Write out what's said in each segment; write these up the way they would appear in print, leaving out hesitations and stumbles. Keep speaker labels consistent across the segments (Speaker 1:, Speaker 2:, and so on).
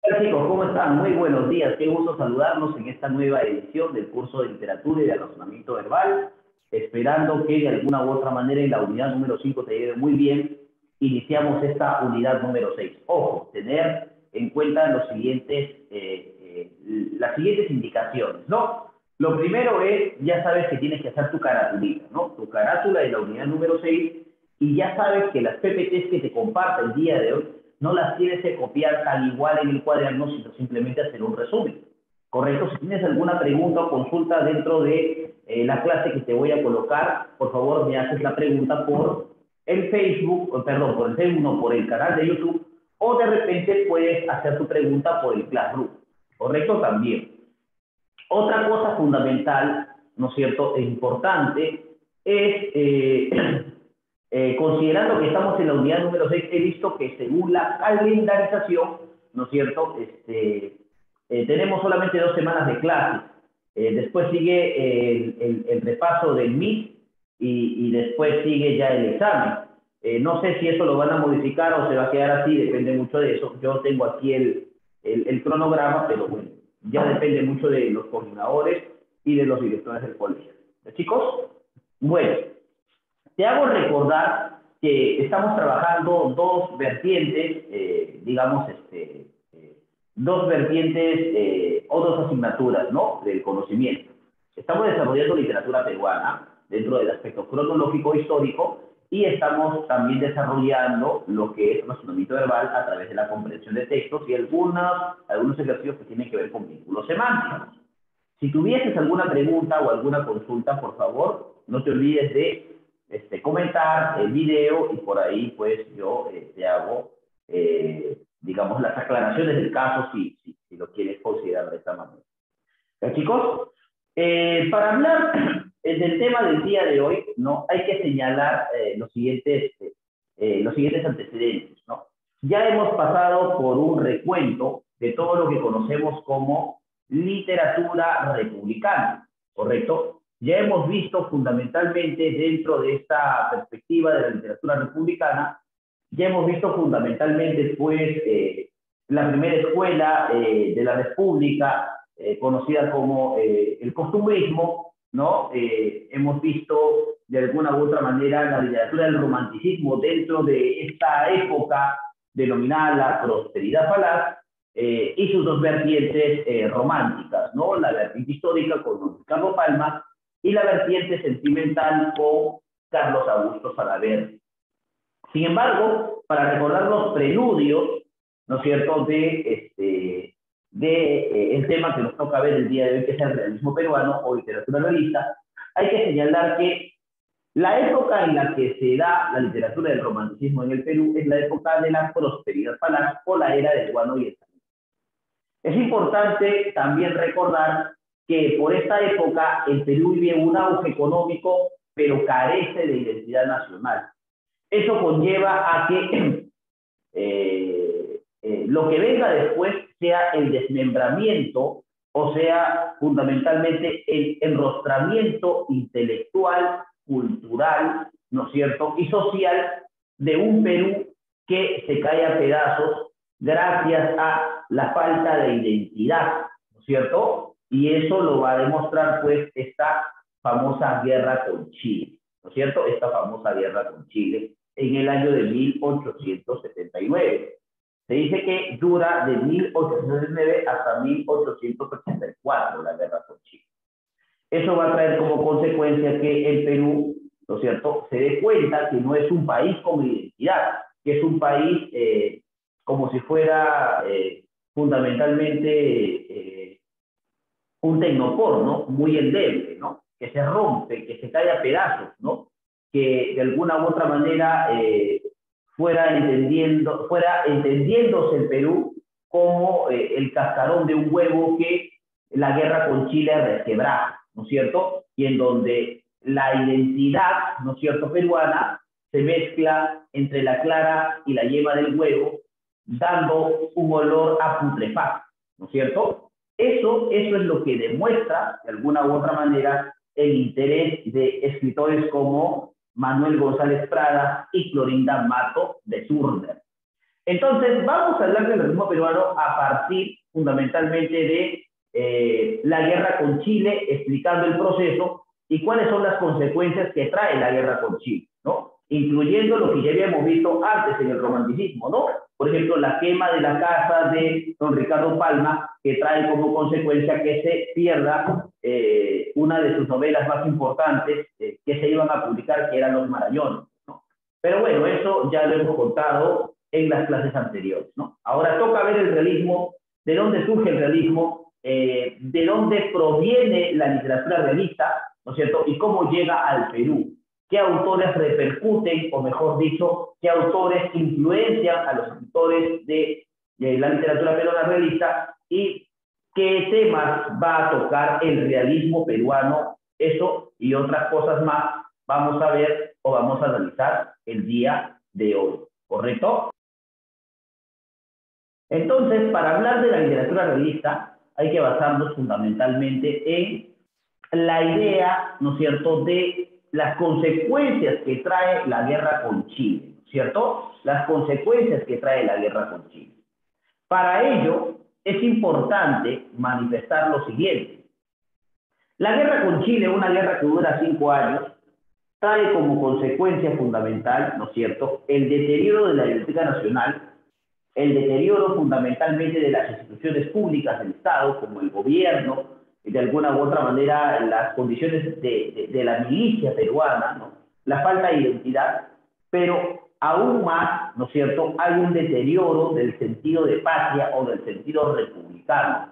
Speaker 1: Hola chicos, ¿cómo están? Muy buenos días, qué gusto saludarlos en esta nueva edición del curso de literatura y de razonamiento verbal, esperando que de alguna u otra manera en la unidad número 5 te lleve muy bien. Iniciamos esta unidad número 6. Ojo, tener en cuenta las siguientes indicaciones, ¿no? Lo primero es, ya sabes que tienes que hacer tu caratulita, ¿no? Tu carátula de la unidad número 6 y ya sabes que las PPTs que te comparto el día de hoy no las tienes que copiar tal igual en el cuaderno, sino simplemente hacer un resumen. ¿Correcto? Si tienes alguna pregunta o consulta dentro de la clase que te voy a colocar, por favor me haces la pregunta por el Facebook, perdón, por el Facebook, no, por el canal de YouTube, o de repente puedes hacer tu pregunta por el Classroom. ¿Correcto? También. Otra cosa fundamental, ¿no es cierto?, e importante, es, considerando que estamos en la unidad número 6, he visto que según la calendarización, ¿no es cierto?, tenemos solamente 2 semanas de clase. Después sigue el repaso del MIT y después sigue ya el examen. No sé si eso lo van a modificar o se va a quedar así, depende mucho de eso. Yo tengo aquí el cronograma, pero bueno, ya depende mucho de los coordinadores y de los directores del colegio. ¿Chicos? Bueno, te hago recordar que estamos trabajando dos vertientes, dos vertientes o dos asignaturas, ¿no?, del conocimiento. Estamos desarrollando literatura peruana dentro del aspecto cronológico histórico y estamos también desarrollando lo que es razonamiento verbal a través de la comprensión de textos y algunos ejercicios que tienen que ver con vínculos semánticos. Si tuvieses alguna pregunta o alguna consulta, por favor, no te olvides de comentar el video y por ahí pues yo te hago, digamos, las aclaraciones del caso si lo quieres considerar de esta manera. Chicos, para hablar del tema del día de hoy, ¿no?, hay que señalar los siguientes antecedentes, ¿no? Ya hemos pasado por un recuento de todo lo que conocemos como literatura republicana, ¿correcto? Ya hemos visto fundamentalmente dentro de esta perspectiva de la literatura republicana, ya hemos visto fundamentalmente pues la primera escuela de la República, conocida como el costumbrismo, ¿no? Hemos visto de alguna u otra manera la literatura del romanticismo dentro de esta época denominada la prosperidad falaz, y sus dos vertientes románticas, ¿no? La vertiente histórica con Carlos Palma y la vertiente sentimental con Carlos Augusto Salaverry. Sin embargo, para recordar los preludios, ¿no es cierto?, el tema que nos toca ver el día de hoy, que es el realismo peruano o literatura realista, hay que señalar que la época en la que se da la literatura del romanticismo en el Perú es la época de la prosperidad falaz o la era del guano y el salud. Es importante también recordar que por esta época el Perú vive un auge económico, pero carece de identidad nacional. Eso conlleva a que lo que venga después sea el desmembramiento, o sea, fundamentalmente el enrostramiento intelectual, cultural, ¿no es cierto?, y social de un Perú que se cae a pedazos gracias a la falta de identidad, ¿no es cierto? Y eso lo va a demostrar pues esta famosa guerra con Chile, ¿no es cierto? Esta famosa guerra con Chile en el año de 1879. Se dice que dura de 1879 hasta 1884 la guerra con Chile. Eso va a traer como consecuencia que el Perú, ¿no es cierto?, se dé cuenta que no es un país con identidad, que es un país como si fuera fundamentalmente un tecnopor, ¿no?, muy endeble, ¿no?, que se rompe, que se cae a pedazos, ¿no?, que de alguna u otra manera fuera entendiéndose el Perú como el cascarón de un huevo que la guerra con Chile resquebraja, ¿no es cierto? Y en donde la identidad, ¿no es cierto?, peruana se mezcla entre la clara y la yema del huevo, dando un olor a putrefacto, ¿no es cierto? Eso es lo que demuestra, de alguna u otra manera, el interés de escritores como Manuel González Prada y Clorinda Mato de Turner. Entonces, vamos a hablar del realismo peruano a partir fundamentalmente de la guerra con Chile, explicando el proceso y cuáles son las consecuencias que trae la guerra con Chile, ¿no? Incluyendo lo que ya habíamos visto antes en el romanticismo, ¿no? Por ejemplo, la quema de la casa de don Ricardo Palma, que trae como consecuencia que se pierda una de sus novelas más importantes que se iban a publicar, que eran Los Marañones, ¿no? Pero bueno, eso ya lo hemos contado en las clases anteriores, ¿no? Ahora toca ver el realismo, de dónde surge el realismo, de dónde proviene la literatura realista, ¿no es cierto? Y cómo llega al Perú. ¿Qué autores repercuten, o mejor dicho, qué autores influencian a los escritores de la literatura peruana realista y qué temas va a tocar el realismo peruano? Eso y otras cosas más vamos a ver o vamos a analizar el día de hoy, ¿correcto? Entonces, para hablar de la literatura realista, hay que basarnos fundamentalmente en la idea, ¿no es cierto?, de las consecuencias que trae la guerra con Chile, ¿no es cierto? Las consecuencias que trae la guerra con Chile. Para ello, es importante manifestar lo siguiente. La guerra con Chile, una guerra que dura 5 años, trae como consecuencia fundamental, ¿no es cierto?, el deterioro de la Biblioteca Nacional, el deterioro fundamentalmente de las instituciones públicas del Estado, como el gobierno, y de alguna u otra manera las condiciones de la milicia peruana, ¿no? La falta de identidad, pero aún más, ¿no es cierto?, hay un deterioro del sentido de patria o del sentido republicano.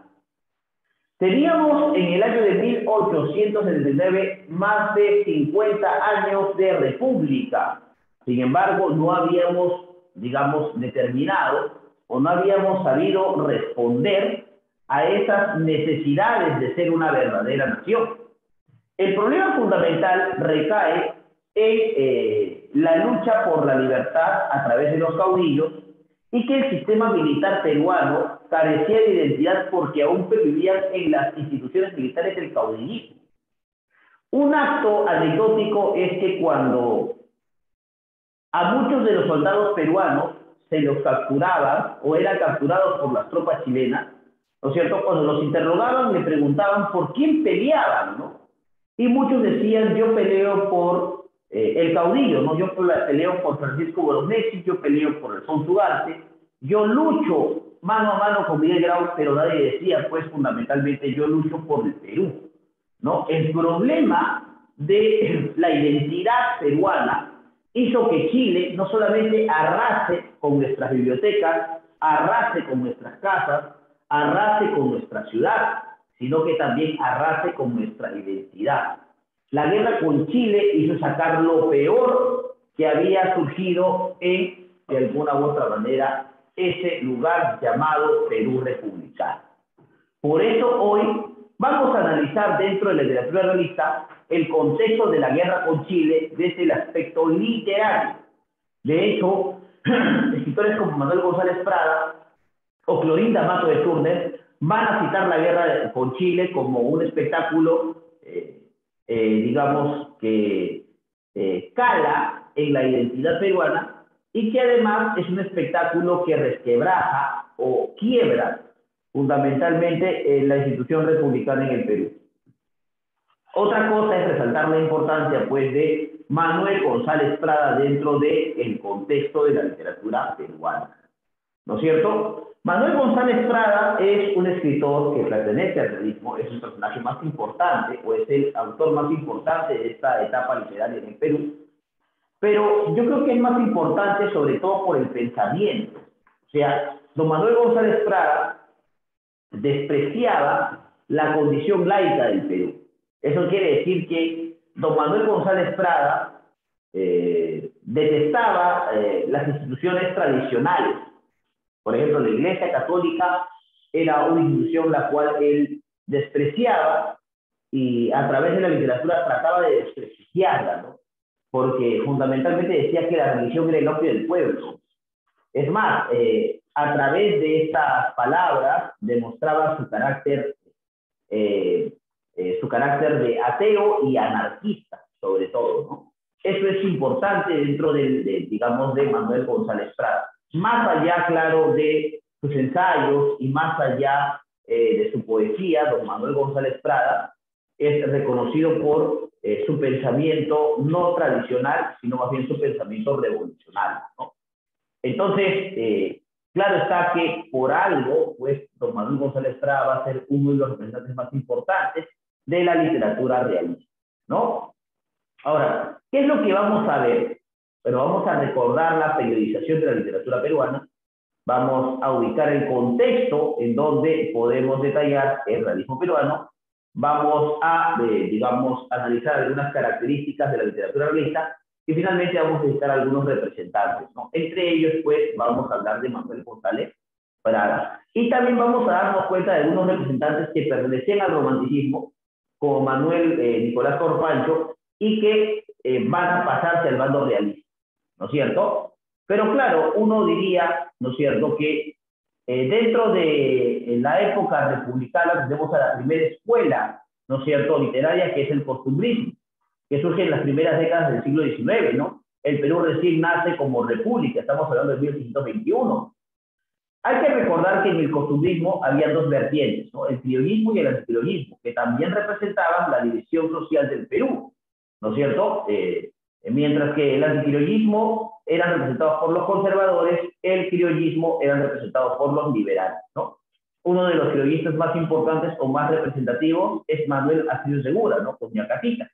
Speaker 1: Teníamos en el año de 1879 más de 50 años de república. Sin embargo, no habíamos, digamos, determinado o no habíamos sabido responder a esas necesidades de ser una verdadera nación. El problema fundamental recae en la lucha por la libertad a través de los caudillos y que el sistema militar peruano carecía de identidad porque aún pervivían en las instituciones militares del caudillismo. Un acto anecdótico es que cuando a muchos de los soldados peruanos se los capturaban o eran capturados por las tropas chilenas, ¿no es cierto? Cuando los interrogaban le preguntaban por quién peleaban, ¿no? Y muchos decían, yo peleo por el caudillo, ¿no? Yo peleo por Francisco Borosnexi, yo peleo por Alfonso Ugarte, yo lucho mano a mano con Miguel Grau, pero nadie decía, pues fundamentalmente yo lucho por el Perú, ¿no? El problema de la identidad peruana hizo que Chile no solamente arrase con nuestras bibliotecas, arrase con nuestras casas, arrase con nuestra ciudad, sino que también arrase con nuestra identidad. La guerra con Chile hizo sacar lo peor que había surgido en, de alguna u otra manera, ese lugar llamado Perú republicano. Por eso hoy vamos a analizar dentro de la literatura realista el contexto de la guerra con Chile desde el aspecto literario. De hecho, escritores como Manuel González Prada o Clorinda Mato de Turner van a citar la guerra con Chile como un espectáculo, digamos, que cala en la identidad peruana y que además es un espectáculo que resquebraja o quiebra fundamentalmente la institución republicana en el Perú. Otra cosa es resaltar la importancia, pues, de Manuel González Prada dentro del contexto de la literatura peruana, ¿no es cierto? Manuel González Prada es un escritor que pertenece al realismo, es el personaje más importante, o es el autor más importante de esta etapa literaria en el Perú, pero yo creo que es más importante sobre todo por el pensamiento. O sea, don Manuel González Prada despreciaba la condición laica del Perú. Eso quiere decir que don Manuel González Prada detestaba las instituciones tradicionales. Por ejemplo, la Iglesia Católica era una institución la cual él despreciaba y a través de la literatura trataba de desprestigiarla, ¿no? Porque fundamentalmente decía que la religión era el opio del pueblo. Es más, a través de estas palabras demostraba su carácter de ateo y anarquista, sobre todo, ¿no? Eso es importante dentro digamos, de Manuel González Prada. más allá, claro, de sus ensayos y más allá de su poesía, don Manuel González Prada es reconocido por su pensamiento no tradicional, sino más bien su pensamiento revolucionario, ¿no? Entonces, claro está que por algo, pues, don Manuel González Prada va a ser uno de los representantes más importantes de la literatura realista, ¿no? Ahora, ¿qué es lo que vamos a ver? Bueno, vamos a recordar la periodización de la literatura peruana, vamos a ubicar el contexto en donde podemos detallar el realismo peruano, vamos a, digamos, analizar algunas características de la literatura realista y finalmente vamos a visitar algunos representantes, ¿no? Entre ellos, pues, vamos a hablar de Manuel González Prada. Y también vamos a darnos cuenta de algunos representantes que pertenecían al romanticismo, como Manuel Nicolás Corpancho, y que van a pasarse al bando realista, ¿no es cierto? Pero claro, uno diría, ¿no es cierto?, que dentro de la época republicana tenemos a la primera escuela, ¿no es cierto?, literaria, que es el costumbrismo, que surge en las primeras décadas del siglo XIX, ¿no? El Perú recién nace como república, estamos hablando de 1821. Hay que recordar que en el costumbrismo había dos vertientes, ¿no? El criollismo y el anticriollismo, que también representaban la división social del Perú, ¿no es cierto? Mientras que el anticriollismo eran representados por los conservadores, el criollismo eran representados por los liberales, ¿no? Uno de los criollistas más importantes o más representativos es Manuel Astudillo Segura, ¿no? Con Ñacatita.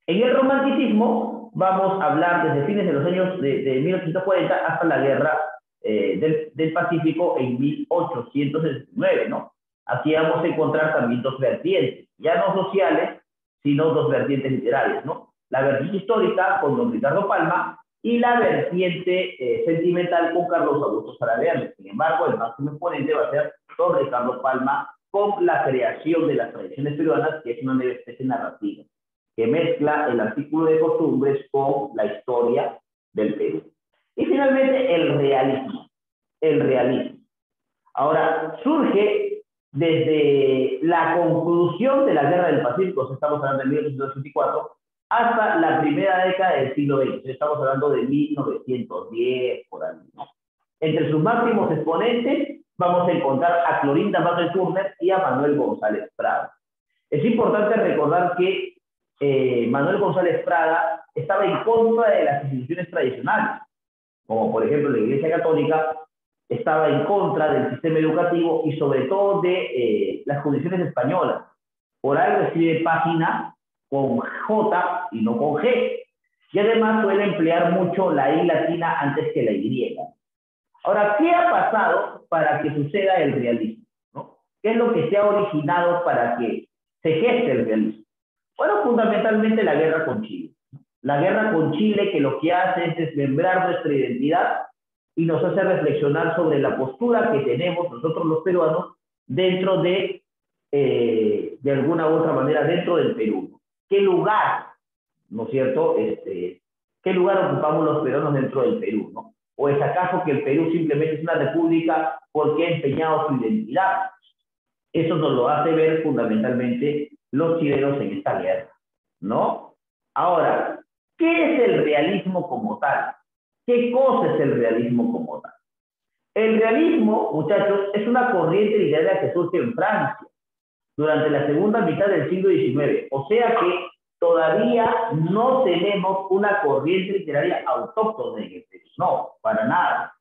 Speaker 1: En el romanticismo vamos a hablar desde fines de los años de 1840 hasta la guerra del Pacífico en 1869, ¿no? Aquí vamos a encontrar también dos vertientes, ya no sociales, sino dos vertientes literarias, ¿no? La vertiente histórica con don Ricardo Palma y la vertiente sentimental con Carlos Augusto Saraverde. Sin embargo, el máximo exponente va a ser don Ricardo Palma con la creación de las tradiciones peruanas, que es una nueva especie narrativa, que mezcla el artículo de costumbres con la historia del Perú. Y finalmente, el realismo. El realismo. Ahora, surge desde la conclusión de la Guerra del Pacífico, estamos hablando de 1864, hasta la primera década del siglo XX, estamos hablando de 1910, por ahí, ¿no? Entre sus máximos exponentes vamos a encontrar a Clorinda Bagel Turner y a Manuel González Prada. Es importante recordar que Manuel González Prada estaba en contra de las instituciones tradicionales, como por ejemplo la Iglesia Católica, estaba en contra del sistema educativo y sobre todo de las condiciones españolas. Por algo escribe página con J y no con G. Y además suele emplear mucho la I latina antes que la Y. Ahora, ¿qué ha pasado para que suceda el realismo? ¿No? ¿Qué es lo que se ha originado para que se geste el realismo? Bueno, fundamentalmente la guerra con Chile. La guerra con Chile, que lo que hace es desmembrar nuestra identidad y nos hace reflexionar sobre la postura que tenemos nosotros los peruanos dentro de alguna u otra manera, dentro del Perú. ¿Qué lugar, no es cierto? ¿Qué lugar ocupamos los peruanos dentro del Perú, no? ¿O es acaso que el Perú simplemente es una república porque ha empeñado su identidad? Eso nos lo hace ver fundamentalmente los chilenos en esta guerra, ¿no? Ahora, ¿qué es el realismo como tal? ¿Qué cosa es el realismo como tal? El realismo, muchachos, es una corriente literaria que surge en Francia durante la segunda mitad del siglo XIX. O sea que todavía no tenemos una corriente literaria autóctona en el Perú. No, para nada.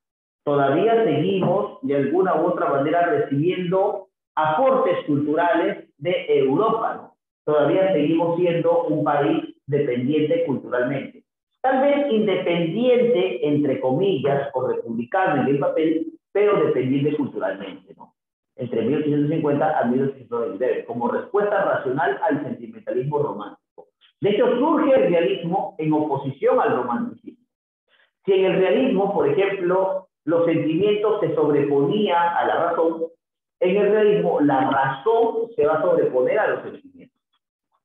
Speaker 1: Todavía seguimos de alguna u otra manera recibiendo aportes culturales de Europa, ¿no? Todavía seguimos siendo un país dependiente culturalmente. Tal vez independiente, entre comillas, o republicano en el papel, pero dependiente culturalmente, ¿no? Entre 1850 a 1899, como respuesta racional al sentimentalismo romántico. De hecho, surge el realismo en oposición al romanticismo. Si en el realismo, por ejemplo, los sentimientos se sobreponían a la razón, en el realismo la razón se va a sobreponer a los sentimientos,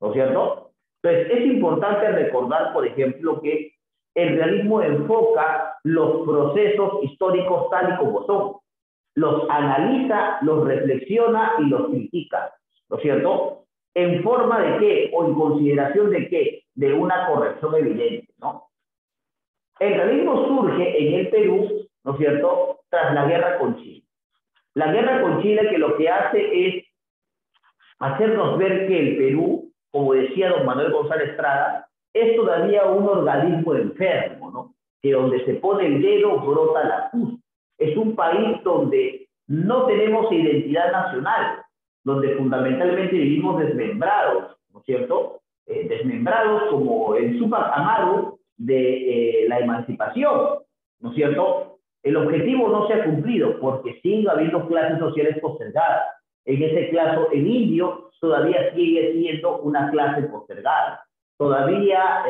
Speaker 1: ¿no es cierto? Entonces, es importante recordar, por ejemplo, que el realismo enfoca los procesos históricos tal y como son, los analiza, los reflexiona y los critica, ¿no es cierto? ¿En forma de qué o en consideración de qué? De una corrección evidente, ¿no? El realismo surge en el Perú ¿no es cierto?, tras la guerra con Chile. La guerra con Chile, que lo que hace es hacernos ver que el Perú, como decía don Manuel González Estrada, es todavía un organismo enfermo, ¿no?, que donde se pone el dedo brota la pus. Es un país donde no tenemos identidad nacional, donde fundamentalmente vivimos desmembrados, ¿no es cierto? Desmembrados como el Túpac Amaru de la emancipación, ¿no es cierto? El objetivo no se ha cumplido porque sigue habiendo clases sociales postergadas. En ese caso, el indio todavía sigue siendo una clase postergada. Todavía,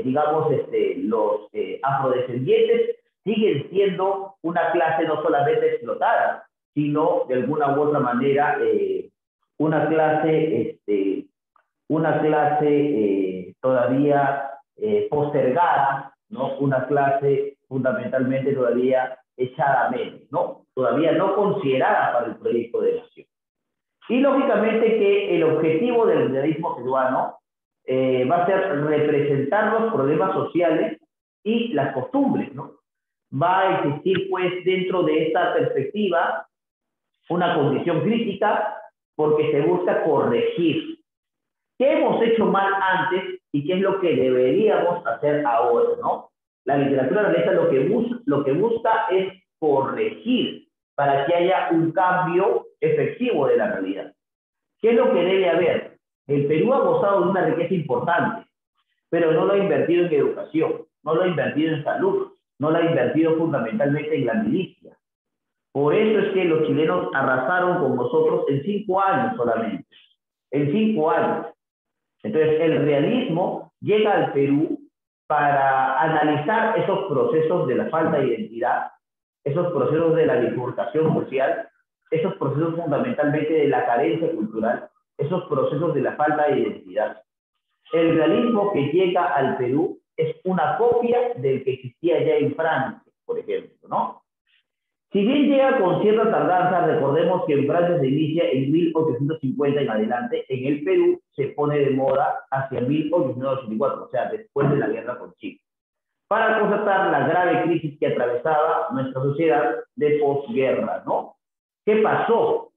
Speaker 1: digamos, los afrodescendientes siguen siendo una clase no solamente explotada, sino de alguna u otra manera una clase, todavía postergada, ¿no? Una clase fundamentalmente todavía echada a menos, ¿no? Todavía no considerada para el proyecto de nación. Y lógicamente que el objetivo del liberalismo peruano va a ser representar los problemas sociales y las costumbres, ¿no? Va a existir, pues, dentro de esta perspectiva, una condición crítica porque se busca corregir. ¿Qué hemos hecho mal antes y qué es lo que deberíamos hacer ahora, no? La literatura realista lo que busca es corregir para que haya un cambio efectivo de la realidad. ¿Qué es lo que debe haber? El Perú ha gozado de una riqueza importante, pero no lo ha invertido en educación, no lo ha invertido en salud, no lo ha invertido fundamentalmente en la milicia. Por eso es que los chilenos arrasaron con nosotros en 5 años solamente. En 5 años. Entonces, el realismo llega al Perú para analizar esos procesos de la falta de identidad, esos procesos de la bifurcación social, esos procesos fundamentalmente de la carencia cultural, esos procesos de la falta de identidad. El realismo que llega al Perú es una copia del que existía ya en Francia, por ejemplo, ¿no? Si bien llega con cierta tardanza, recordemos que en Francia se inicia en 1850 en adelante, en el Perú se pone de moda hacia 1884, o sea, después de la guerra con Chile, para constatar la grave crisis que atravesaba nuestra sociedad de posguerra, ¿no? ¿Qué pasó?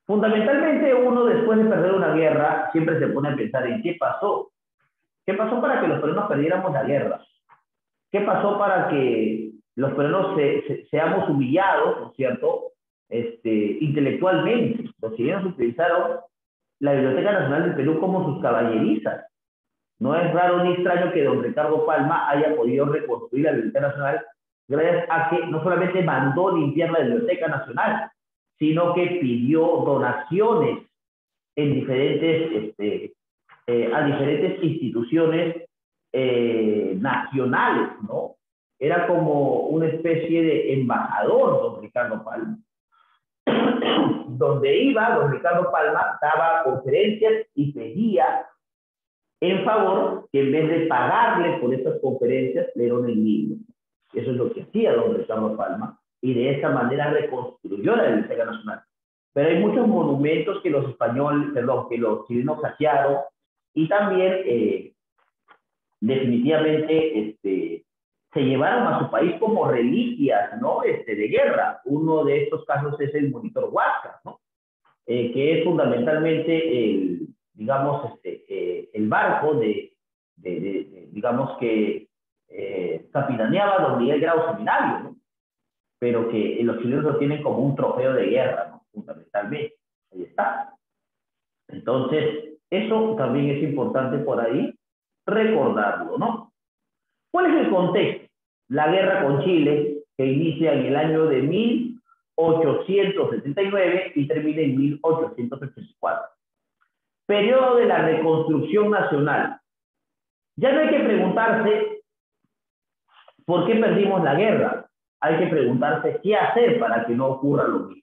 Speaker 1: Fundamentalmente uno, después de perder una guerra, siempre se pone a pensar en qué pasó. ¿Qué pasó para que los peruanos perdiéramos la guerra? ¿Qué pasó para que los peruanos seamos humillados, ¿no es cierto?, intelectualmente? Los chilenos utilizaron la Biblioteca Nacional del Perú como sus caballerizas. No es raro ni extraño que don Ricardo Palma haya podido reconstruir la Biblioteca Nacional gracias a que no solamente mandó limpiar la Biblioteca Nacional, sino que pidió donaciones en a diferentes instituciones nacionales, ¿no? Era como una especie de embajador, don Ricardo Palma. Donde iba, don Ricardo Palma daba conferencias y pedía en favor que en vez de pagarle por estas conferencias, le dieron el libro. Eso es lo que hacía don Ricardo Palma, y de esa manera reconstruyó la Biblioteca Nacional. Pero hay muchos monumentos que los que los chilenos saquearon, y también definitivamente se llevaron a su país como reliquias, ¿no?, de guerra. Uno de estos casos es el monitor Huáscar, ¿no?, que es fundamentalmente digamos, el barco digamos que capitaneaba don Miguel Grau Seminario, ¿no?, pero que los chilenos lo tienen como un trofeo de guerra, ¿no?, fundamentalmente. Ahí está. Entonces, eso también es importante por ahí recordarlo, ¿no? ¿Cuál es el contexto? La guerra con Chile, que inicia en el año de 1879 y termina en 1884. Periodo de la reconstrucción nacional. Ya no hay que preguntarse por qué perdimos la guerra. Hay que preguntarse qué hacer para que no ocurra lo mismo.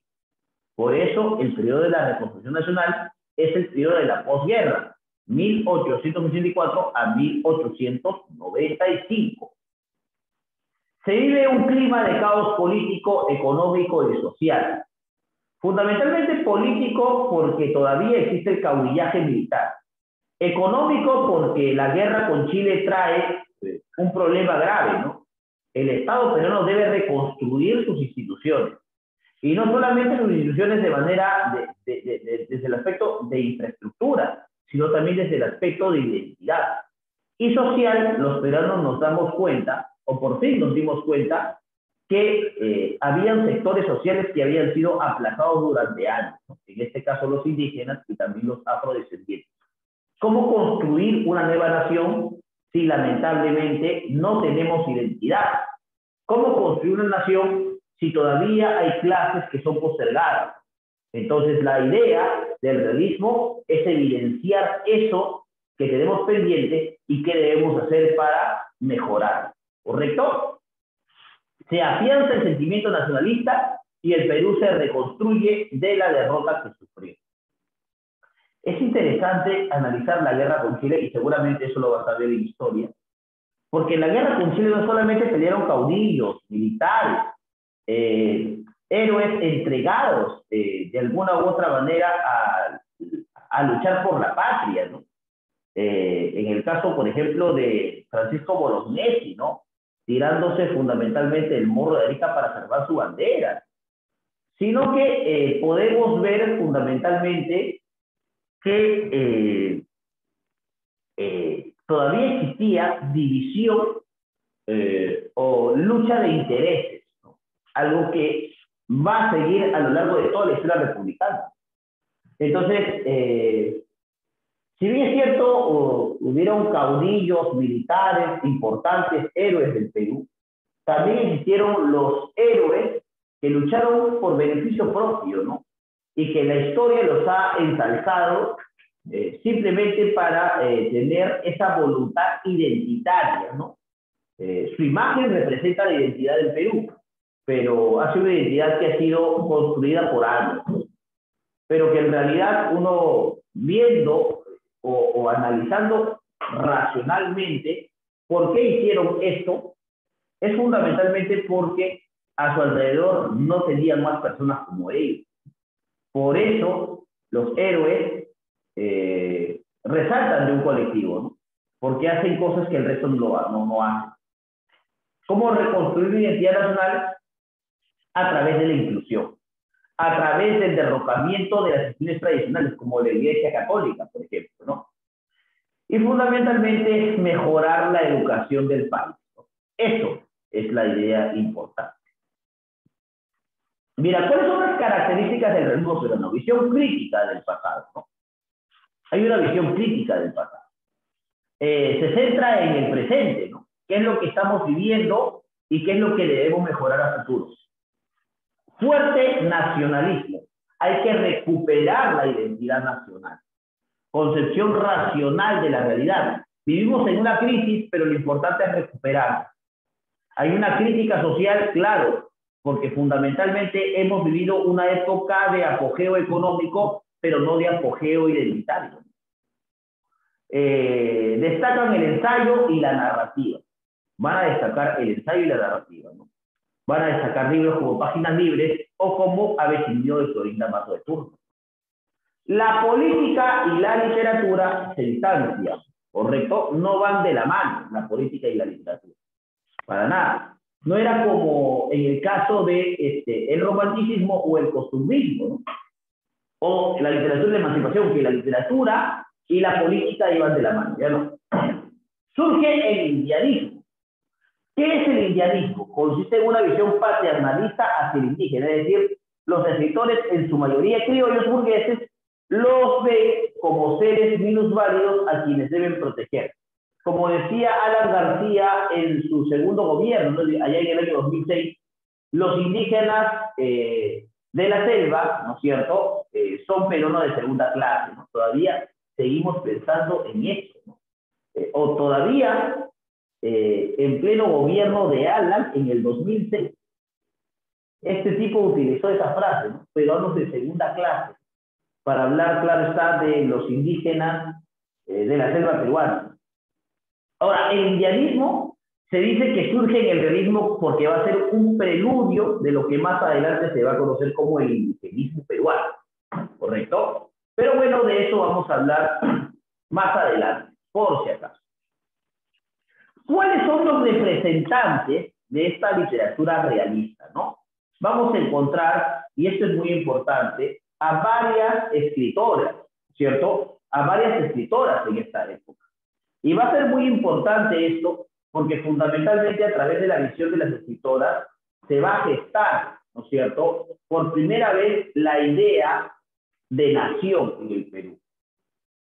Speaker 1: Por eso, el periodo de la reconstrucción nacional es el periodo de la posguerra, 1884 a 1895. Se vive un clima de caos político, económico y social. Fundamentalmente político porque todavía existe el caudillaje militar. Económico porque la guerra con Chile trae un problema grave, ¿no? El Estado peruano debe reconstruir sus instituciones. Y no solamente sus instituciones de manera, desde el aspecto de infraestructura, sino también desde el aspecto de identidad. Y social, los peruanos nos damos cuenta, o por fin nos dimos cuenta, que habían sectores sociales que habían sido aplazados durante años, ¿no? En este caso los indígenas y también los afrodescendientes. ¿Cómo construir una nueva nación si lamentablemente no tenemos identidad? ¿Cómo construir una nación si todavía hay clases que son postergadas? Entonces, la idea del realismo es evidenciar eso que tenemos pendiente y qué debemos hacer para mejorar. ¿Correcto? Se afianza el sentimiento nacionalista y el Perú se reconstruye de la derrota que sufrió. Es interesante analizar la guerra con Chile, y seguramente eso lo vas a ver en historia, porque en la guerra con Chile no solamente pelearon caudillos, militares, héroes entregados de alguna u otra manera a luchar por la patria, ¿no? En el caso, por ejemplo, de Francisco Bolognesi, ¿no? Tirándose fundamentalmente el Morro de Arica para salvar su bandera, sino que podemos ver fundamentalmente que todavía existía división o lucha de intereses, ¿no? Algo que va a seguir a lo largo de toda la historia republicana. Entonces, si bien es cierto, hubieron caudillos militares importantes, héroes del Perú, también existieron los héroes que lucharon por beneficio propio, ¿no? Y que la historia los ha ensalzado simplemente para tener esa voluntad identitaria, ¿no? Su imagen representa la identidad del Perú, pero ha sido una identidad que ha sido construida por años, ¿no? Pero que en realidad uno viendo o analizando racionalmente por qué hicieron esto, es fundamentalmente porque a su alrededor no tenían más personas como ellos. Por eso los héroes resaltan de un colectivo, ¿no? Porque hacen cosas que el resto no hace. ¿Cómo reconstruir una identidad nacional? A través de la inclusión, a través del derrocamiento de las instituciones tradicionales, como la Iglesia Católica, por ejemplo, ¿no? Y fundamentalmente mejorar la educación del país, ¿no? Eso es la idea importante. Mira, ¿cuáles son las características del realismo peruano? Visión crítica del pasado, ¿no? Hay una visión crítica del pasado. Se centra en el presente, ¿no? ¿Qué es lo que estamos viviendo y qué es lo que debemos mejorar a futuro? Fuerte nacionalismo. Hay que recuperar la identidad nacional. Concepción racional de la realidad. Vivimos en una crisis, pero lo importante es recuperarla. Hay una crítica social, claro, porque fundamentalmente hemos vivido una época de apogeo económico, pero no de apogeo identitario. Destacan el ensayo y la narrativa. Van a destacar el ensayo y la narrativa, ¿no? Van a destacar libros como Páginas Libres o como Avecindio de Florinda Mato de Turno. La política y la literatura se distancian, ¿correcto? No van de la mano, la política y la literatura. Para nada. No era como en el caso de el romanticismo o el costumbrismo, ¿no? O la literatura de la emancipación, que la literatura y la política iban de la mano, ¿ya no? Surge el indianismo. ¿Qué es el indianismo? Consiste en una visión paternalista hacia el indígena, es decir, los escritores, en su mayoría criollos burgueses, los ven como seres minusválidos a quienes deben proteger. Como decía Alan García en su segundo gobierno, ¿no? Allá en el año 2006, los indígenas de la selva, ¿no es cierto?, son peruanos de segunda clase, ¿no? Todavía seguimos pensando en eso, ¿no? O todavía, en pleno gobierno de Alan, en el 2006, este tipo utilizó esa frase, ¿no? Peruanos de segunda clase, para hablar, claro está, de los indígenas de la selva peruana. Ahora, el indianismo se dice que surge en el realismo porque va a ser un preludio de lo que más adelante se va a conocer como el indigenismo peruano, ¿correcto? Pero bueno, de eso vamos a hablar más adelante, por si acaso. ¿Cuáles son los representantes de esta literatura realista, ¿no? Vamos a encontrar, y esto es muy importante, a varias escritoras, ¿cierto? A varias escritoras en esta época. Y va a ser muy importante esto porque fundamentalmente a través de la visión de las escritoras se va a gestar, ¿no es cierto?, por primera vez la idea de nación en el Perú.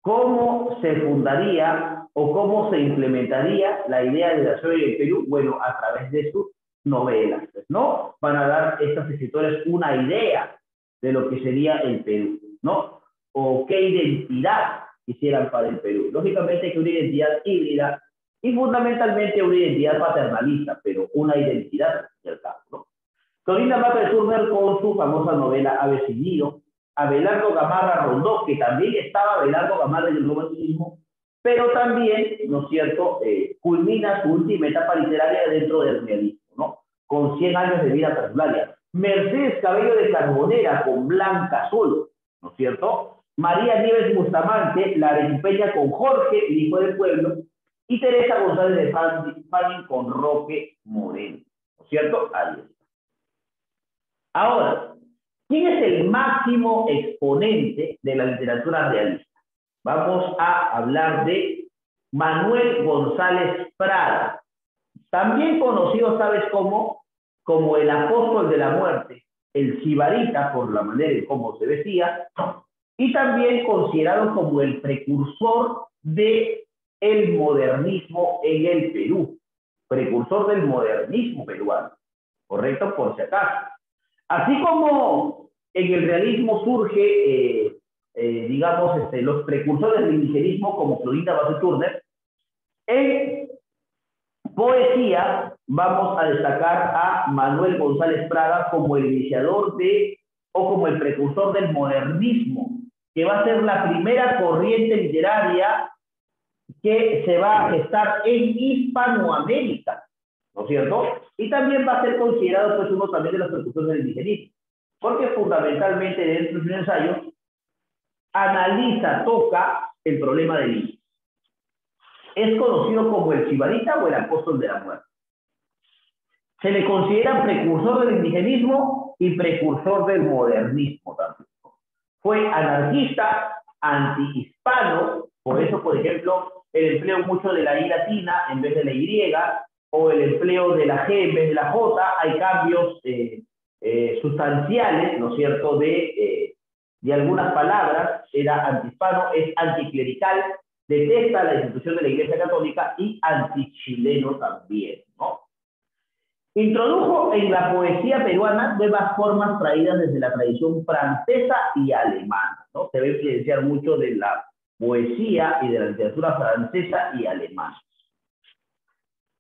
Speaker 1: ¿Cómo se fundaría o cómo se implementaría la idea de nación en el Perú? Bueno, a través de sus novelas, ¿no? Van a dar estas escritores una idea de lo que sería el Perú, ¿no? O qué identidad quisieran para el Perú. Lógicamente que una identidad híbrida y fundamentalmente una identidad paternalista, pero una identidad del campo, ¿no? Florinda Mata de Turner con su famosa novela Aves y Nido, Abelardo Gamarra Rondó, que también estaba Abelardo Gamarra en el romanticismo, pero también, ¿no es cierto?, culmina su última etapa literaria dentro del realismo, ¿no? Con 100 años de vida personal. Mercedes Cabello de Carbonera con Blanca Azul, ¿no es cierto? María Nieves Bustamante, la arequipeña con Jorge, el hijo del pueblo, y Teresa González de Fanning con Roque Moreno, ¿no es cierto? Ahí está. Ahora, ¿quién es el máximo exponente de la literatura realista? Vamos a hablar de Manuel González Prada, también conocido, ¿sabes cómo? Como el apóstol de la muerte, el sibarita, por la manera en cómo se vestía, y también considerado como el precursor del modernismo en el Perú, precursor del modernismo peruano, ¿correcto? Por si acaso. Así como en el realismo surge, digamos, los precursores del indigenismo como Florinda Mata de Turner, en poesía vamos a destacar a Manuel González Prada como el iniciador o como el precursor del modernismo, que va a ser la primera corriente literaria que se va a gestar en Hispanoamérica, ¿no es cierto? Y también va a ser considerado pues uno también de los precursores del indigenismo, porque fundamentalmente dentro de sus ensayos toca el problema del indio. Es conocido como el sibarita o el apóstol de la muerte. Se le considera precursor del indigenismo y precursor del modernismo también. Fue anarquista, antihispano, por eso, por ejemplo, el empleo mucho de la I latina en vez de la Y, o el empleo de la G en vez de la J, hay cambios sustanciales, ¿no es cierto?, de algunas palabras. Era antihispano, es anticlerical, detesta la institución de la Iglesia Católica y antichileno también, ¿no? Introdujo en la poesía peruana nuevas formas traídas desde la tradición francesa y alemana, ¿no? Se va a influenciar mucho de la poesía y de la literatura francesa y alemana.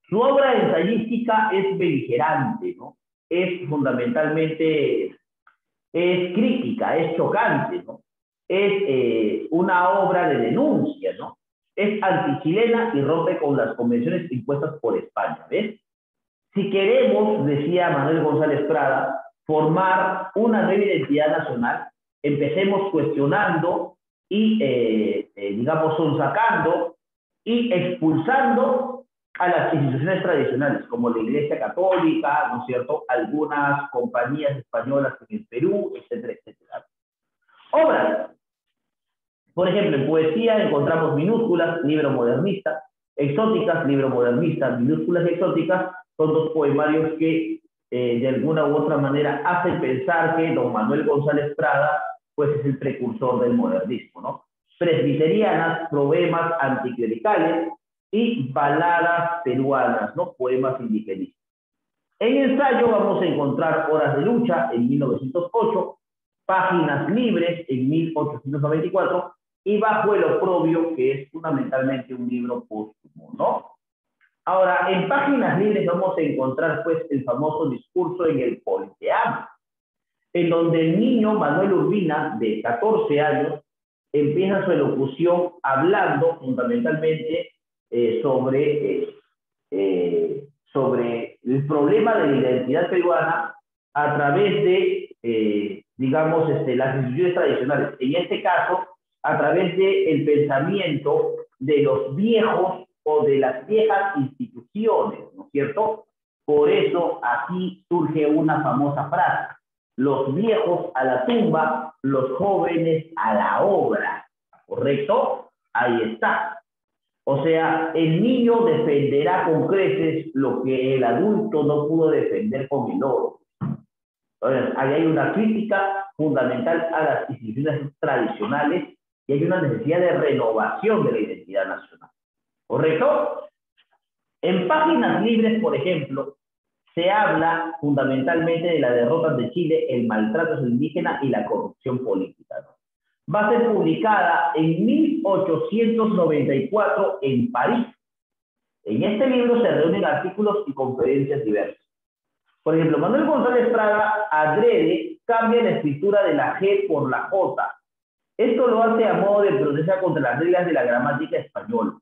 Speaker 1: Su obra ensayística es beligerante, ¿no? Es fundamentalmente, es crítica, es chocante, ¿no? Es una obra de denuncia, ¿no? Es antichilena y rompe con las convenciones impuestas por España, ¿ves? Si queremos, decía Manuel González Prada, formar una nueva identidad nacional, empecemos cuestionando y, digamos, sonsacando y expulsando a las instituciones tradicionales, como la Iglesia Católica, ¿no es cierto?, algunas compañías españolas en el Perú, etcétera, etcétera. Obras. Por ejemplo, en poesía encontramos minúsculas, libro modernista, exóticas, libro modernista, minúsculas y exóticas, son dos poemarios que de alguna u otra manera hacen pensar que don Manuel González Prada pues es el precursor del modernismo, ¿no? Presbiterianas, poemas anticlericales y baladas peruanas, ¿no? Poemas indigenistas. En ensayo vamos a encontrar Horas de lucha en 1908, Páginas libres en 1894 y Bajo el oprobio, que es fundamentalmente un libro póstumo, ¿no? Ahora, en Páginas libres vamos a encontrar pues el famoso discurso en el Politeama, en donde el niño Manuel Urbina, de 14 años, empieza su elocución hablando fundamentalmente sobre el problema de la identidad peruana a través de, digamos, las instituciones tradicionales. En este caso, a través del pensamiento de los viejos o de las viejas instituciones, ¿no es cierto? Por eso aquí surge una famosa frase: los viejos a la tumba, los jóvenes a la obra. ¿Correcto? Ahí está. O sea, el niño defenderá con creces lo que el adulto no pudo defender con el oro. Entonces, ahí hay una crítica fundamental a las instituciones tradicionales y hay una necesidad de renovación de la identidad nacional. ¿Correcto? En Páginas Libres, por ejemplo, se habla fundamentalmente de la derrota de Chile, el maltrato a los indígenas y la corrupción política, ¿no? Va a ser publicada en 1894 en París. En este libro se reúnen artículos y conferencias diversas. Por ejemplo, Manuel González Prada adrede cambia la escritura de la G por la J. Esto lo hace a modo de protesta contra las reglas de la gramática española.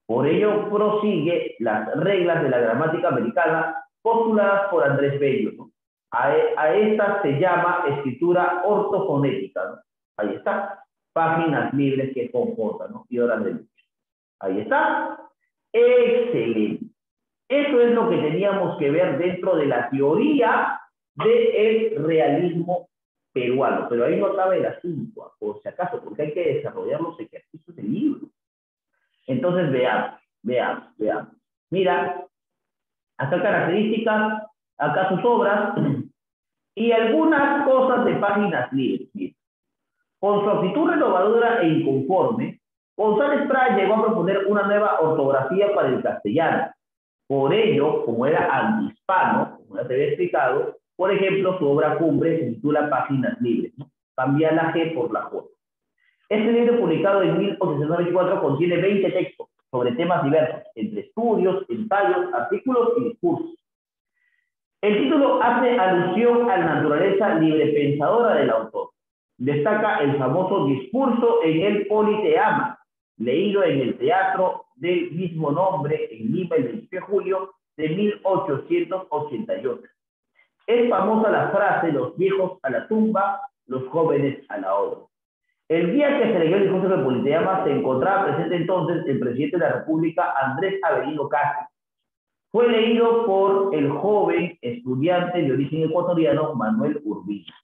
Speaker 1: Por ello prosigue las reglas de la gramática americana postuladas por Andrés Bello, ¿no? A esta se llama escritura ortofonética, ¿no? Ahí está. Páginas Libres, que con J, ¿no? Y horas de lucha. Ahí está. Excelente. Eso es lo que teníamos que ver dentro de la teoría del realismo peruano. Pero ahí no acaba el asunto, por si acaso, porque hay que desarrollar los ejercicios del libro. Entonces, veamos. Mira, acá características, acá sus obras y algunas cosas de Páginas Libres. Mira. Con su actitud renovadora e inconforme, González Prada llegó a proponer una nueva ortografía para el castellano. Por ello, como era antihispano, como ya te había explicado, por ejemplo, su obra cumbre se titula Páginas Libres, ¿no? Cambia la G por la J. Este libro, publicado en 1894, contiene 20 textos sobre temas diversos, entre estudios, ensayos, artículos y discursos. El título hace alusión a la naturaleza librepensadora del autor. Destaca el famoso discurso en el Politeama, leído en el teatro del mismo nombre en Lima el 23 de julio de 1888. Es famosa la frase: los viejos a la tumba, los jóvenes a la obra. El día que se leyó el discurso del Politeama se encontraba presente entonces el presidente de la República, Andrés Avelino Castro. Fue leído por el joven estudiante de origen ecuatoriano Manuel Urbina.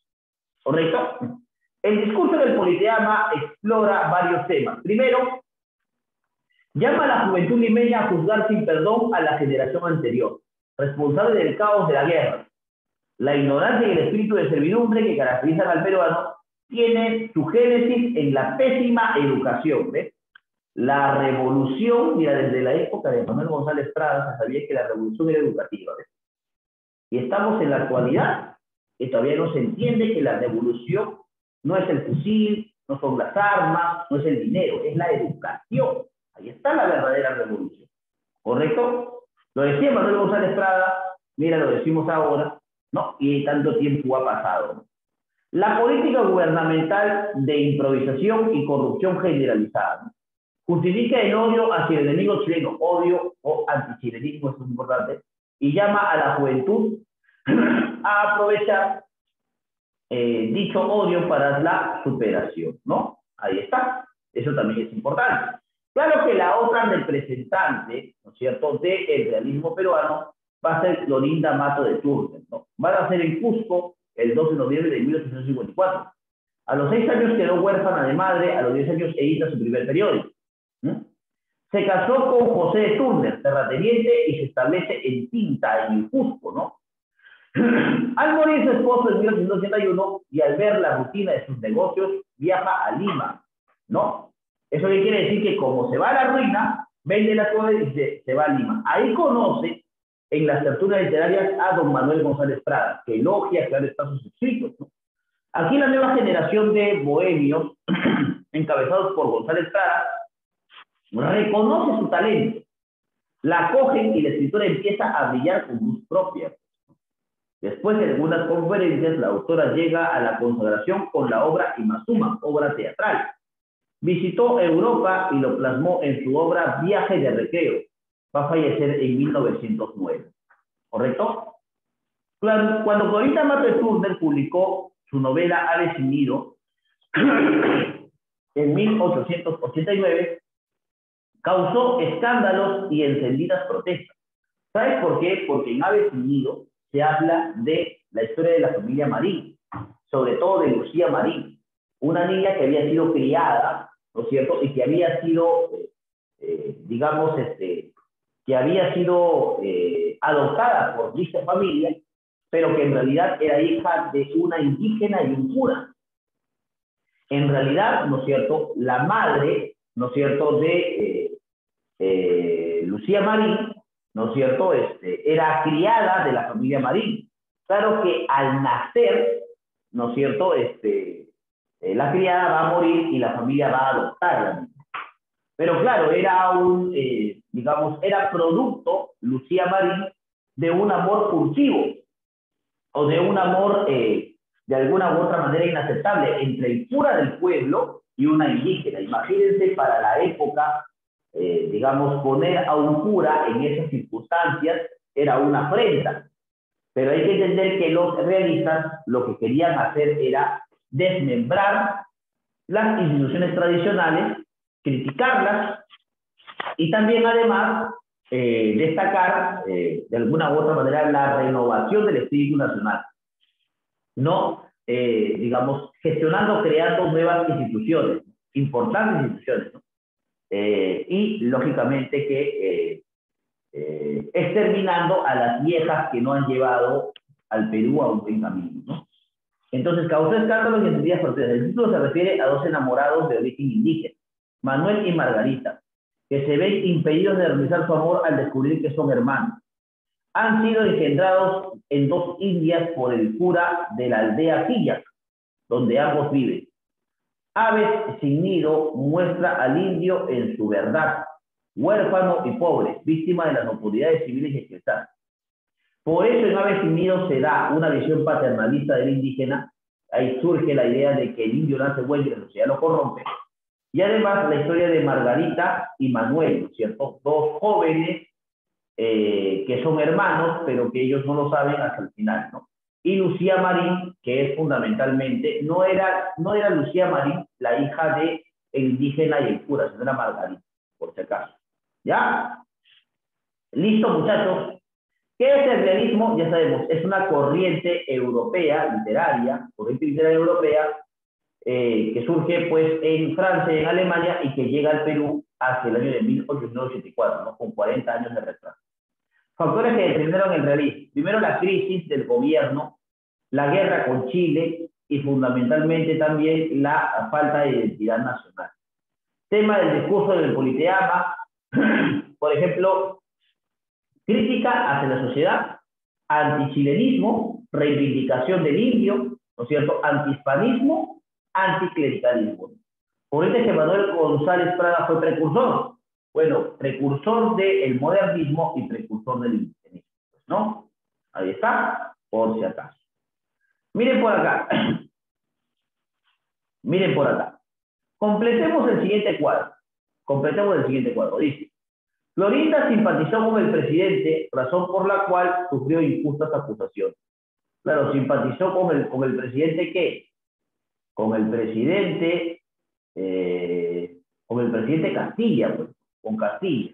Speaker 1: ¿Correcto? El discurso del Politeama explora varios temas. Primero, llama a la juventud limeña a juzgar sin perdón a la generación anterior, responsable del caos de la guerra. La ignorancia y el espíritu de servidumbre que caracterizan al peruano tiene su génesis en la pésima educación. ¿Ves? La revolución, mira, desde la época de Manuel González Prada se sabía que la revolución era educativa. ¿Ves? Y estamos en la actualidad que todavía no se entiende que la revolución no es el fusil, no son las armas, no es el dinero, es la educación. Ahí está la verdadera revolución. ¿Correcto? Lo decía Manuel González Prada, mira, lo decimos ahora, ¿no? Y tanto tiempo ha pasado, ¿no? La política gubernamental de improvisación y corrupción generalizada, ¿no? Justifica el odio hacia el enemigo chileno, odio o antichilenismo, eso es importante, y llama a la juventud a aprovechar dicho odio para la superación, ¿no? Ahí está. Eso también es importante. Claro que la otra representante, ¿no es cierto?, del realismo peruano va a ser Clorinda Mato de Turner, ¿no? Va a ser en Cusco el 2 de noviembre de 1854. A los 6 años quedó huérfana de madre, a los 10 años edita su primer periódico. Se casó con José de Turner, terrateniente, y se establece en Tinta, en el Cusco, ¿no? Al morir su esposo en 1881 y al ver la rutina de sus negocios, viaja a Lima, ¿no? Eso quiere decir que como se va a la ruina, vende las cosas y se va a Lima. Ahí conoce en las tertulias literarias a don Manuel González Prada, que elogia, claro, está sus escritos, ¿no? Aquí la nueva generación de bohemios, encabezados por González Prada, reconoce su talento, la acogen y la escritora empieza a brillar con luz propia. Después de algunas conferencias, la autora llega a la consagración con la obra Imazuma, obra teatral. Visitó Europa y lo plasmó en su obra Viaje de Recreo. Va a fallecer en 1909. ¿Correcto? Cuando Clorinda Mato de Turner publicó su novela Ave sin nido, en 1889, causó escándalos y encendidas protestas. ¿Sabes por qué? Porque en Aves sin Nido se habla de la historia de la familia Marín, sobre todo de Lucía Marín, una niña que había sido criada, ¿no es cierto? Y que había sido, digamos, que había sido adoptada por dicha familia, pero que en realidad era hija de una indígena y un cura. En realidad, ¿no es cierto?, la madre, ¿no es cierto?, de Lucía Marín, ¿no es cierto?, era criada de la familia Marín. Claro que al nacer, ¿no es cierto?, la criada va a morir y la familia va a adoptarla. Pero claro, era digamos, era producto, Lucía Marín, de un amor furtivo o de un amor de alguna u otra manera inaceptable entre el cura del pueblo y una indígena. Imagínense para la época, digamos, poner a un cura en esas circunstancias era una afrenta. Pero hay que entender que los realistas lo que querían hacer era desmembrar las instituciones tradicionales, criticarlas y también además destacar de alguna u otra manera la renovación del espíritu nacional, no, digamos, gestionando, creando nuevas instituciones, importantes instituciones, ¿no? Y lógicamente que exterminando a las viejas que no han llevado al Perú a un buen camino, ¿no? Entonces, causó escándalos y encendidas fronteras. El título se refiere a dos enamorados de origen indígena, Manuel y Margarita, que se ven impedidos de realizar su amor al descubrir que son hermanos. Han sido engendrados en dos indias por el cura de la aldea Quilla, donde ambos viven. Aves sin Nido muestra al indio en su verdad, huérfano y pobre, víctima de las autoridades civiles y eclesiásticas. Por eso en Aves sin Nido se da una visión paternalista del indígena. Ahí surge la idea de que el indio nace bueno y la sociedad lo corrompe. Y además la historia de Margarita y Manuel, ¿cierto? Dos jóvenes que son hermanos, pero que ellos no lo saben hasta el final, ¿no? Y Lucía Marín, que es fundamentalmente, no era Lucía Marín la hija de el indígena y el cura, sino era Margarita, por si acaso. ¿Ya? ¿Listo, muchachos? ¿Qué es el realismo? Ya sabemos, es una corriente europea, literaria europea, que surge pues en Francia y en Alemania y que llega al Perú hacia el año de 1884, ¿no? Con 40 años de retraso. Factores que determinaron el realismo. Primero, la crisis del gobierno, la guerra con Chile y fundamentalmente también la falta de identidad nacional. Tema del discurso del Politeama, por ejemplo, crítica hacia la sociedad, antichilenismo, reivindicación del indio, ¿no es cierto?, antihispanismo, anticlericalismo. Por eso es que Manuel González Prada fue precursor. Bueno, precursor del modernismo y precursor del indigenismo, ¿no? Ahí está, por si acaso. Miren por acá. Miren por acá. Completemos el siguiente cuadro. Dice, Florinda simpatizó con el presidente, razón por la cual sufrió injustas acusaciones. Claro, simpatizó con el presidente, ¿qué? Con el presidente Castilla, pues, con Castilla.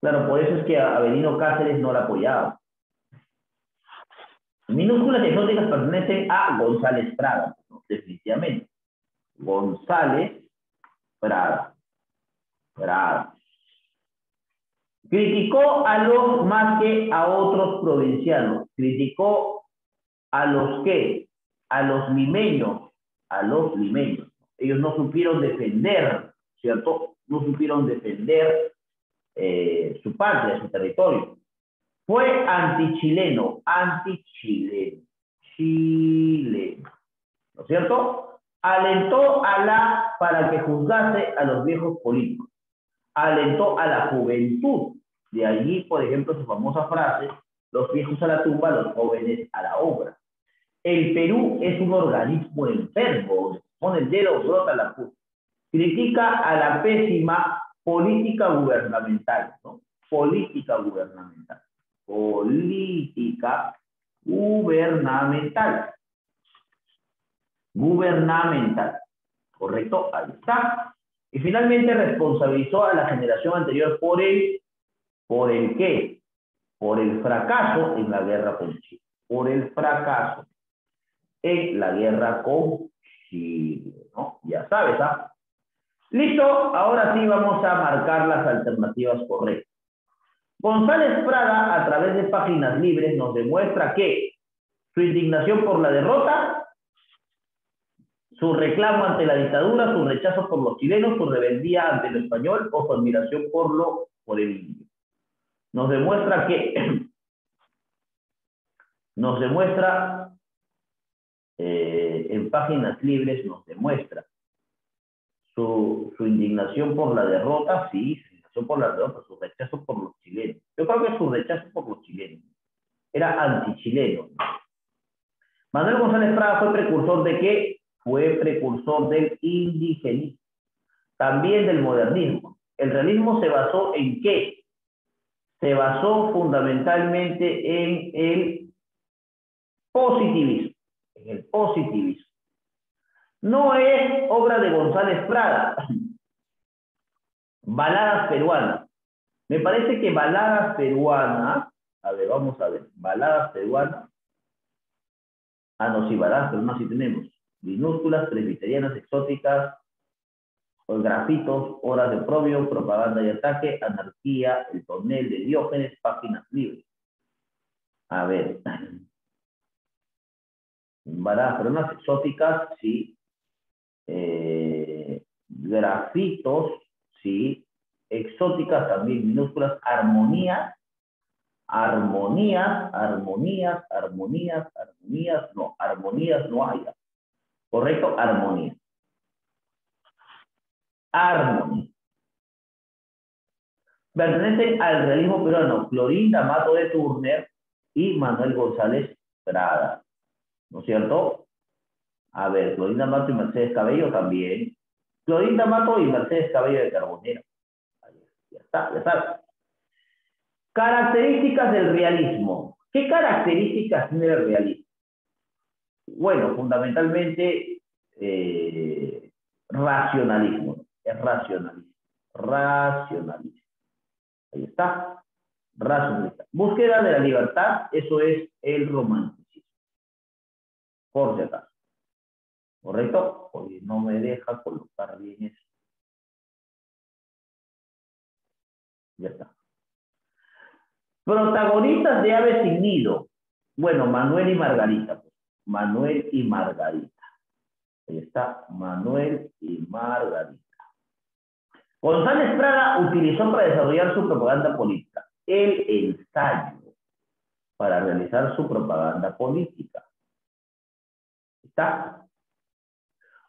Speaker 1: Claro, por eso es que a Avelino Cáceres no la apoyaba. Minúsculas exóticas pertenecen a González Prada, ¿no? Definitivamente. González Prada. Criticó a los más que a otros provincianos. Criticó a los que, a los limeños. Ellos no supieron defender, ¿cierto? No supieron defender su patria, su territorio. Fue antichileno, ¿no es cierto? Alentó para que juzgase a los viejos políticos. Alentó a la juventud. De allí, por ejemplo, su famosa frase, los viejos a la tumba, los jóvenes a la obra. El Perú es un organismo enfermo, pone el dedo, brota la puta. Critica a la pésima política gubernamental, ¿no? Política gubernamental, ¿correcto? Ahí está. Y finalmente responsabilizó a la generación anterior ¿por el qué? Por el fracaso en la guerra con Chile. Por el fracaso en la guerra con Chile, ¿no? Ya sabes, ¿ah? Listo, ahora sí vamos a marcar las alternativas correctas. González Prada, a través de Páginas Libres, nos demuestra que su indignación por la derrota, su reclamo ante la dictadura, su rechazo por los chilenos, su rebeldía ante lo español o su admiración por el indio. Nos demuestra que, en Páginas Libres nos demuestra su indignación por la derrota, sí, su indignación por la derrota, su rechazo por los chilenos. Yo creo que su rechazo por los chilenos era antichileno. Manuel González Prada fue precursor de qué? Fue precursor del indigenismo, también del modernismo. El realismo se basó en qué? Se basó fundamentalmente en el positivismo. En el positivismo. No es obra de González Prada. Baladas peruanas. Me parece que baladas peruanas, a ver, vamos a ver, baladas peruanas. Ah, no, sí, baladas peruanas sí tenemos. Minúsculas, presbiterianas, exóticas, grafitos, horas de oprobio, propaganda y ataque, anarquía, el tonel de Diógenes, Páginas Libres. A ver. Baladas peruanas, exóticas, sí. Grafitos, sí. Exóticas también, minúsculas, armonías, no hay. ¿Correcto? Armonía. Pertenecen al realismo peruano Clorinda Mato de Turner y Manuel González Prada. ¿No es cierto? A ver, Clorinda Mato y Mercedes Cabello también. Clorinda Mato y Mercedes Cabello de Carbonera. Ya está, ya sabes. Características del realismo. ¿Qué características tiene el realismo? Bueno, fundamentalmente racionalismo. Es racionalismo. Racionalismo. Ahí está. Racionalista. Búsqueda de la libertad, eso es el romanticismo. Por si acaso. ¿Correcto? Porque no me deja colocar bien eso. Ya está. Protagonistas de Aves sin Nido. Bueno, Manuel y Margarita. Pues. Manuel y Margarita. Ahí está. Manuel y Margarita. González Prada utilizó para desarrollar su propaganda política el ensayo para realizar su propaganda política. ¿Está?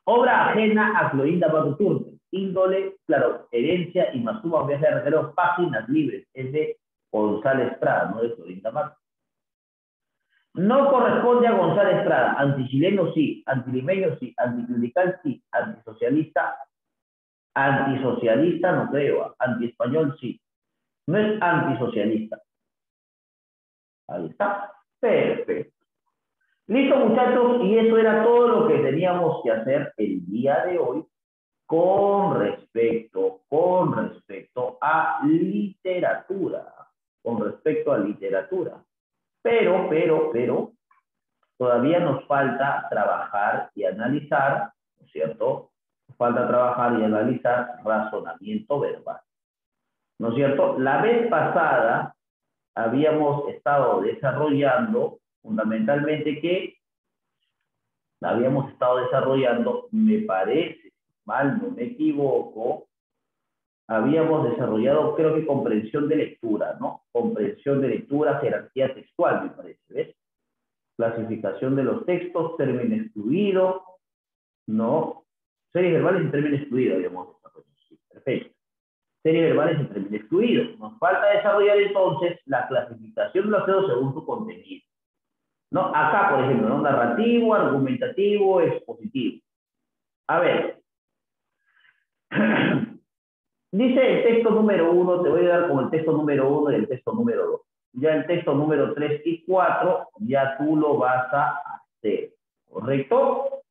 Speaker 1: Obra ajena a Clorinda Mato Turner. Índole, claro, herencia y Masuma Viaje de Herrero, Páginas Libres. Es de González Prada, no de Clorinda Mato. No corresponde a González Prada. Antichileno sí, antilimeño sí, anticlerical sí, antisocialista no creo, antiespañol sí. No es antisocialista. Ahí está. Perfecto. Listo, muchachos, y eso era todo lo que teníamos que hacer el día de hoy con respecto a literatura. Con respecto a literatura. Pero, todavía nos falta trabajar y analizar, ¿no es cierto? Nos falta trabajar y analizar razonamiento verbal, ¿no es cierto? La vez pasada habíamos estado desarrollando, fundamentalmente que me parece, mal no me equivoco, habíamos desarrollado, creo que comprensión de lectura, ¿no? Comprensión de lectura, jerarquía textual, me parece, ¿ves? Clasificación de los textos, término excluido, ¿no? Series verbales y término excluido, digamos. Sí, perfecto. Series verbales y término excluido. Nos falta desarrollar entonces la clasificación de los textos según su contenido. ¿No? Acá, por ejemplo, ¿no? Narrativo, argumentativo, expositivo. A ver. Dice el texto número 1, te voy a dar con el texto número 1 y el texto número 2. Ya el texto número 3 y 4, ya tú lo vas a hacer. ¿Correcto?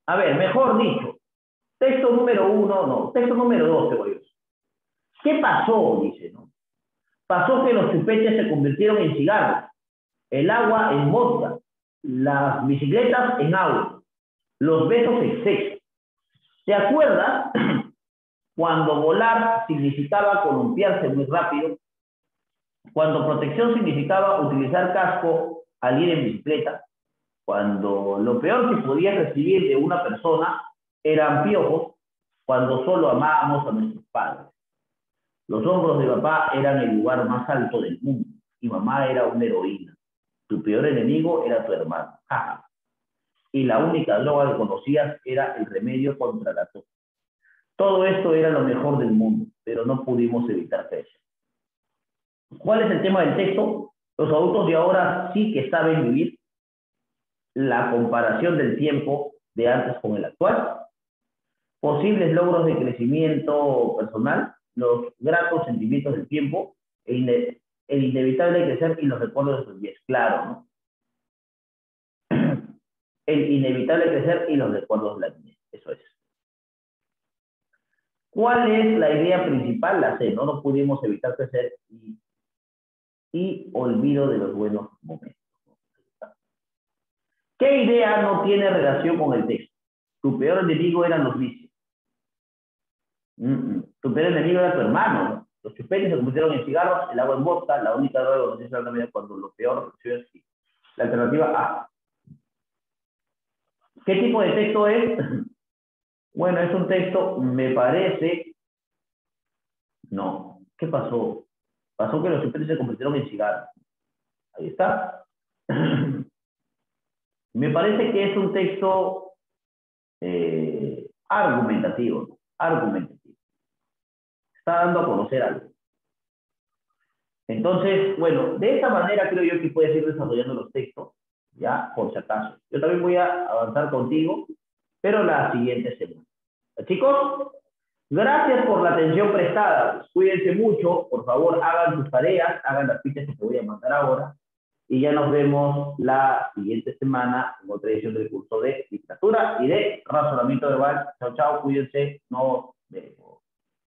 Speaker 1: A ver, mejor dicho, Texto número 1, no. Texto número 2, cebolloso. ¿Qué pasó? Dice, ¿no? Pasó que los chupetes se convirtieron en cigarros, el agua en vodka, las bicicletas en auto, los besos en sexo. ¿Te acuerdas cuando volar significaba columpiarse muy rápido? Cuando protección significaba utilizar casco al ir en bicicleta. Cuando lo peor que podías recibir de una persona eran piojos. Cuando solo amábamos a nuestros padres. Los hombros de papá eran el lugar más alto del mundo y mamá era una heroína. Tu peor enemigo era tu hermano. Jaja. Y la única droga que conocías era el remedio contra la tos. Todo esto era lo mejor del mundo, pero no pudimos evitar crecer. ¿Cuál es el tema del texto? Los adultos de ahora sí que saben vivir la comparación del tiempo de antes con el actual. Posibles logros de crecimiento personal, los gratos sentimientos del tiempo, el inevitable crecer y los recuerdos de sus días. Claro, ¿no? El inevitable crecer y los recuerdos de la niñez. Eso es. ¿Cuál es la idea principal? La C, ¿no? No pudimos evitar crecer y olvido de los buenos momentos. ¿Qué idea no tiene relación con el texto? Tu peor enemigo eran los vicios. Tu peor enemigo era tu hermano, ¿no? Los chupetes se convirtieron en cigarros, el agua en vodka, la única droga que nos hizo cuando lo peor es la alternativa A. ¿Qué tipo de texto es? Bueno, es un texto, me parece... No, ¿qué pasó? Pasó que los chupetes se convirtieron en cigarros. Ahí está. Me parece que es un texto argumentativo, ¿no? Argumentativo. Está dando a conocer algo. Entonces, bueno, de esta manera creo yo que puedes ir desarrollando los textos, ya, por si acaso. Yo también voy a avanzar contigo, pero la siguiente semana. Chicos, gracias por la atención prestada. Cuídense mucho, por favor, hagan sus tareas, hagan las fichas que te voy a mandar ahora, y ya nos vemos la siguiente semana en otra edición del curso de literatura y de razonamiento verbal. Chao, chao, cuídense, nos vemos.